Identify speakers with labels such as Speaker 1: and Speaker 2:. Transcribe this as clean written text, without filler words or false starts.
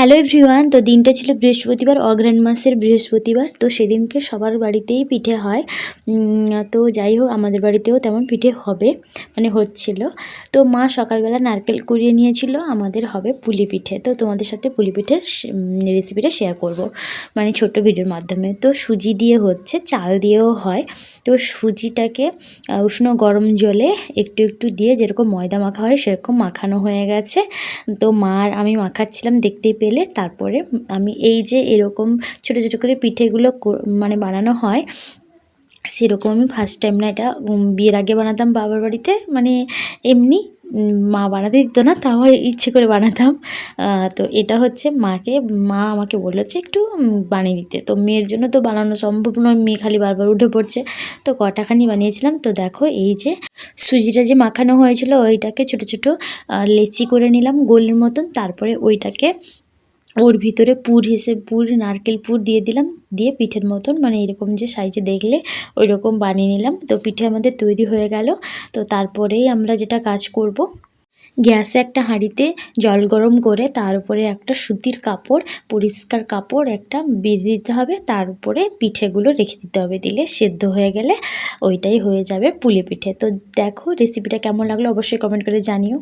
Speaker 1: Hello everyone. তো দিনটা ছিল বৃহস্পতিবার, অগ্রহায়ণ মাসের বৃহস্পতিবার। তো সেদিনকে সবার বাড়িতেই পিঠে হয়। তো যাই হোক, আমাদের বাড়িতেও তেমন পিঠে হবে, মানে হচ্ছিল। তো মা সকালবেলা নারকেল কুড়িয়ে নিয়েছিল, আমাদের হবে পুলি পিঠে। তো তোমাদের সাথে পুলি পিঠের রেসিপিটা শেয়ার করব, মানে ছোট্ট ভিডিওর মাধ্যমে। তো সুজি দিয়ে হচ্ছে, চাল দিয়েও হয়। তো সুজিটাকে উষ্ণ গরম জলে একটু একটু দিয়ে যেরকম ময়দা মাখা হয় সেরকম মাখানো হয়ে গেছে। তো আমি মাখাচ্ছিলাম, দেখতেই পেলে। তারপরে আমি এই যে এরকম ছোটো ছোটো করে পিঠেগুলো মানে বানানো হয়, সেরকম আমি ফার্স্ট টাইম না, এটা বিয়ের আগে বানাতাম বাবার বাড়িতে, মানে এমনি মা বানাতে দিত না, তাও ইচ্ছে করে বানাতাম। তো এটা হচ্ছে মা আমাকে বলেছে একটু বানিয়ে দিতে। তো মেয়ের জন্য তো বানানো সম্ভব নয়, মেয়ে খালি বারবার উঠে পড়ছে। তো কটাখানি বানিয়েছিলাম। তো দেখো, এই যে সুজিটা যে মাখানো হয়েছিল ওইটাকে ছোটো ছোটো লেচি করে নিলাম গোলের মতন। তারপরে ওইটাকে ওর ভিতরে পুর নারকেল পুর দিয়ে দিলাম, দিয়ে পিঠের মতন, মানে এরকম যে সাইজে দেখলে ওই রকম বানিয়ে নিলাম। তো পিঠে আমাদের তৈরি হয়ে গেল। তো তারপরেই আমরা যেটা কাজ করব, গ্যাসে একটা হাঁড়িতে জল গরম করে তার উপরে একটা সুতির কাপড়, পরিষ্কার কাপড় একটা বেঁধে দিতে হবে। তার উপরে পিঠেগুলো রেখে দিতে হবে, দিলে সেদ্ধ হয়ে গেলে ওইটাই হয়ে যাবে পুলি পিঠে। তো দেখো রেসিপিটা কেমন লাগলো অবশ্যই কমেন্ট করে জানিও।